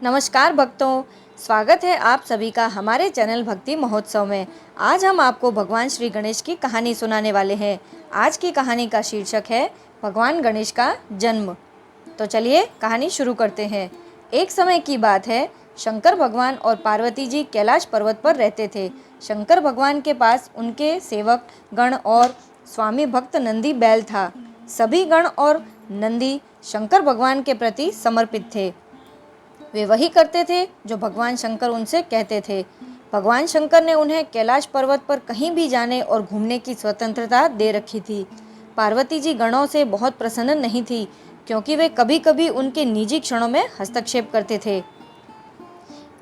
नमस्कार भक्तों, स्वागत है आप सभी का हमारे चैनल भक्ति महोत्सव में। आज हम आपको भगवान श्री गणेश की कहानी सुनाने वाले हैं। आज की कहानी का शीर्षक है भगवान गणेश का जन्म। तो चलिए कहानी शुरू करते हैं। एक समय की बात है, शंकर भगवान और पार्वती जी कैलाश पर्वत पर रहते थे। शंकर भगवान के पास उनके सेवक गण और स्वामी भक्त नंदी बैल था। सभी गण और नंदी शंकर भगवान के प्रति समर्पित थे। वे वही करते थे जो भगवान शंकर उनसे कहते थे। भगवान शंकर ने उन्हें कैलाश पर्वत पर कहीं भी जाने और घूमने की स्वतंत्रता दे रखी थी। पार्वती जी गणों से बहुत प्रसन्न नहीं थी, क्योंकि वे कभी कभी उनके निजी क्षणों में हस्तक्षेप करते थे।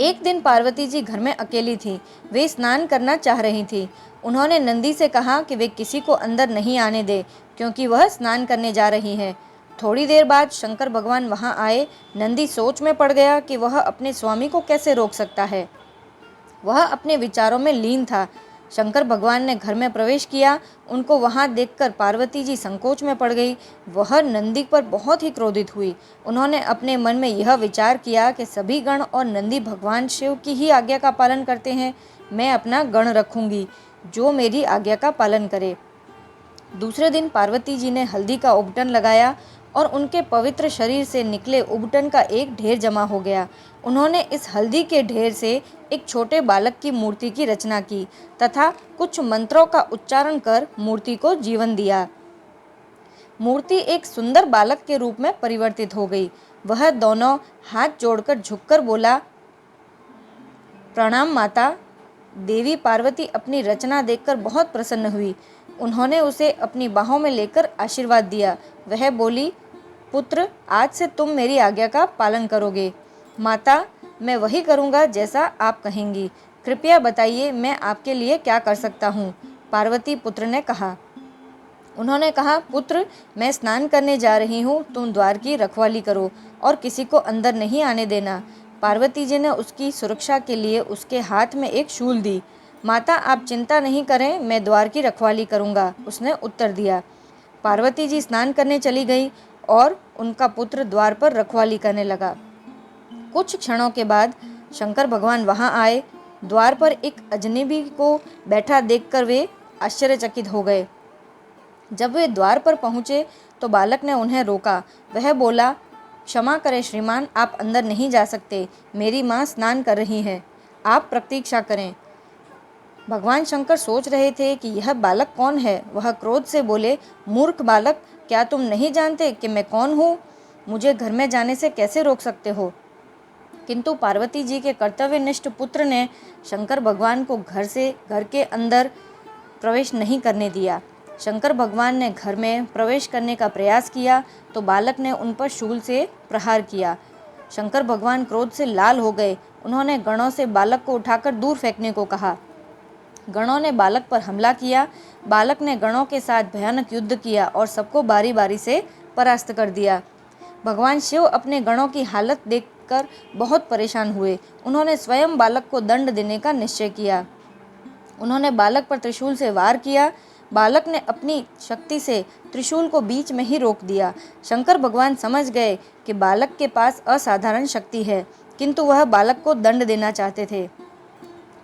एक दिन पार्वती जी घर में अकेली थी। वे स्नान करना चाह रही थी। उन्होंने नंदी से कहा कि वे किसी को अंदर नहीं आने दे, क्योंकि वह स्नान करने जा रही है। थोड़ी देर बाद शंकर भगवान वहां आए। नंदी सोच में पड़ गया कि वह अपने स्वामी को कैसे रोक सकता है। वह अपने विचारों में लीन था। शंकर भगवान ने घर में प्रवेश किया। उनको वहां देखकर पार्वती जी संकोच में पड़ गई। वह नंदी पर बहुत ही क्रोधित हुई। उन्होंने अपने मन में यह विचार किया कि सभी गण और नंदी भगवान शिव की ही आज्ञा का पालन करते हैं। मैं अपना गण रखूंगी जो मेरी आज्ञा का पालन करे। दूसरे दिन पार्वती जी ने हल्दी का उबटन लगाया और उनके पवित्र शरीर से निकले उबटन का एक ढेर जमा हो गया। उन्होंने इस हल्दी के ढेर से एक छोटे बालक की मूर्ति की रचना की तथा कुछ मंत्रों का उच्चारण कर मूर्ति को जीवन दिया। मूर्ति एक सुंदर बालक के रूप में परिवर्तित हो गई। वह दोनों हाथ जोड़कर झुककर बोला, प्रणाम माता। देवी पार्वती अपनी रचना देखकर बहुत प्रसन्न हुई। उन्होंने उसे अपनी बाहों में लेकर आशीर्वाद दिया। वह बोली, पुत्र, आज से तुम मेरी आज्ञा का पालन करोगे। माता, मैं वही करूँगा जैसा आप कहेंगी। कृपया बताइए मैं आपके लिए क्या कर सकता हूँ। पार्वती पुत्र ने कहा। उन्होंने कहा, पुत्र, मैं स्नान करने जा रही हूँ, तुम द्वार की रखवाली करो और किसी को अंदर नहीं आने देना। पार्वती जी ने उसकी सुरक्षा के लिए उसके हाथ में एक शूल दी। माता, आप चिंता नहीं करें, मैं द्वार की रखवाली करूँगा, उसने उत्तर दिया। पार्वती जी स्नान करने चली गई और उनका पुत्र द्वार पर रखवाली करने लगा। कुछ क्षणों के बाद शंकर भगवान वहां आए। द्वार पर एक अजनबी को बैठा देखकर वे आश्चर्यचकित हो गए। जब वे द्वार पर पहुंचे तो बालक ने उन्हें रोका। वह बोला, क्षमा करें श्रीमान, आप अंदर नहीं जा सकते। मेरी माँ स्नान कर रही है, आप प्रतीक्षा करें। भगवान शंकर सोच रहे थे कि यह बालक कौन है। वह क्रोध से बोले, मूर्ख बालक, क्या तुम नहीं जानते कि मैं कौन हूँ? मुझे घर में जाने से कैसे रोक सकते हो? किंतु पार्वती जी के कर्तव्यनिष्ठ पुत्र ने शंकर भगवान को घर के अंदर प्रवेश नहीं करने दिया। शंकर भगवान ने घर में प्रवेश करने का प्रयास किया तो बालक ने उन पर शूल से प्रहार किया। शंकर भगवान क्रोध से लाल हो गए। उन्होंने गणों से बालक को उठाकर दूर फेंकने को कहा। गणों ने बालक पर हमला किया। बालक ने गणों के साथ भयानक युद्ध किया और सबको बारी बारी से परास्त कर दिया। भगवान शिव अपने गणों की हालत देखकर बहुत परेशान हुए। उन्होंने स्वयं बालक को दंड देने का निश्चय किया। उन्होंने बालक पर त्रिशूल से वार किया। बालक ने अपनी शक्ति से त्रिशूल को बीच में ही रोक दिया। शंकर भगवान समझ गए कि बालक के पास असाधारण शक्ति है, किंतु वह बालक को दंड देना चाहते थे।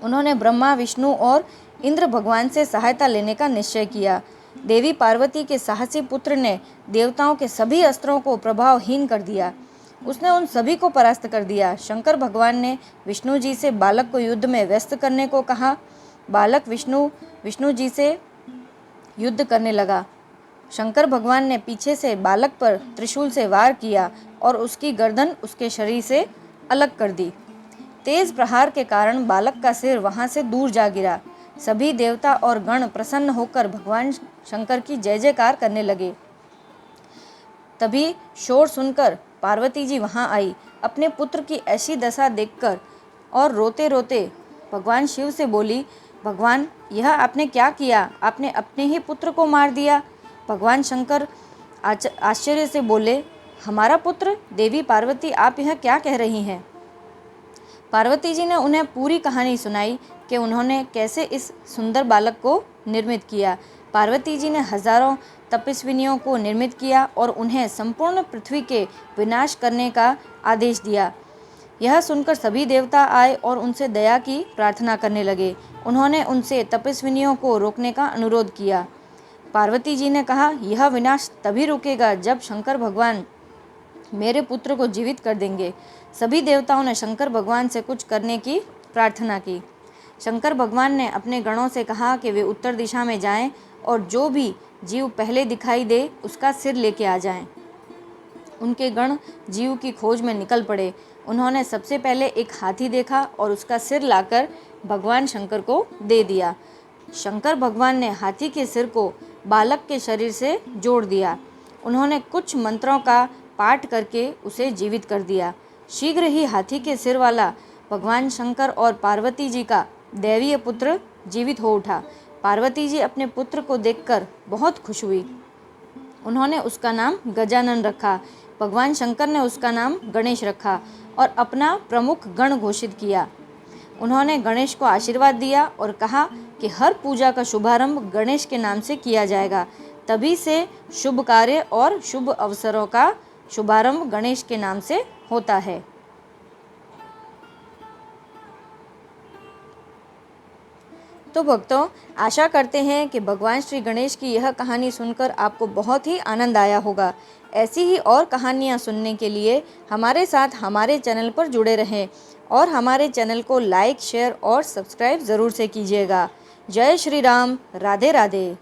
उन्होंने ब्रह्मा, विष्णु और इंद्र भगवान से सहायता लेने का निश्चय किया। देवी पार्वती के साहसी पुत्र ने देवताओं के सभी अस्त्रों को प्रभावहीन कर दिया। उसने उन सभी को परास्त कर दिया। शंकर भगवान ने विष्णु जी से बालक को युद्ध में व्यस्त करने को कहा। बालक विष्णु जी से युद्ध करने लगा। शंकर भगवान ने पीछे से बालक पर त्रिशूल से वार किया और उसकी गर्दन उसके शरीर से अलग कर दी। तेज प्रहार के कारण बालक का सिर वहां से दूर जा गिरा। सभी देवता और गण प्रसन्न होकर भगवान शंकर की जय जयकार करने लगे। तभी शोर सुनकर पार्वती जी वहां आई। अपने पुत्र की ऐसी दशा देखकर और रोते रोते भगवान शिव से बोली, भगवान, यह आपने क्या किया? आपने अपने ही पुत्र को मार दिया। भगवान शंकर आश्चर्य से बोले, हमारा पुत्र? देवी पार्वती, आप यह क्या कह रही हैं? पार्वती जी ने उन्हें पूरी कहानी सुनाई कि उन्होंने कैसे इस सुंदर बालक को निर्मित किया। पार्वती जी ने हजारों तपस्विनियों को निर्मित किया और उन्हें संपूर्ण पृथ्वी के विनाश करने का आदेश दिया। यह सुनकर सभी देवता आए और उनसे दया की प्रार्थना करने लगे। उन्होंने उनसे तपस्विनियों को रोकने का अनुरोध किया। पार्वती जी ने कहा, यह विनाश तभी रुकेगा जब शंकर भगवान मेरे पुत्र को जीवित कर देंगे। सभी देवताओं ने शंकर भगवान से कुछ करने की प्रार्थना की। शंकर भगवान ने अपने गणों से कहा कि वे उत्तर दिशा में जाएं और जो भी जीव पहले दिखाई दे उसका सिर लेके आ जाएं। उनके गण जीव की खोज में निकल पड़े। उन्होंने सबसे पहले एक हाथी देखा और उसका सिर लाकर भगवान शंकर को दे दिया। शंकर भगवान ने हाथी के सिर को बालक के शरीर से जोड़ दिया। उन्होंने कुछ मंत्रों का पाठ करके उसे जीवित कर दिया। शीघ्र ही हाथी के सिर वाला भगवान शंकर और पार्वती जी का दैवीय पुत्र जीवित हो उठा। पार्वती जी अपने पुत्र को देखकर बहुत खुश हुई। उन्होंने उसका नाम गजानन रखा। भगवान शंकर ने उसका नाम गणेश रखा और अपना प्रमुख गण घोषित किया। उन्होंने गणेश को आशीर्वाद दिया और कहा कि हर पूजा का शुभारंभ गणेश के नाम से किया जाएगा। तभी से शुभ कार्य और शुभ अवसरों का शुभारंभ गणेश के नाम से होता है। तो भक्तों, आशा करते हैं कि भगवान श्री गणेश की यह कहानी सुनकर आपको बहुत ही आनंद आया होगा। ऐसी ही और कहानियाँ सुनने के लिए हमारे साथ हमारे चैनल पर जुड़े रहें और हमारे चैनल को लाइक, शेयर और सब्सक्राइब ज़रूर से कीजिएगा। जय श्री राम। राधे राधे।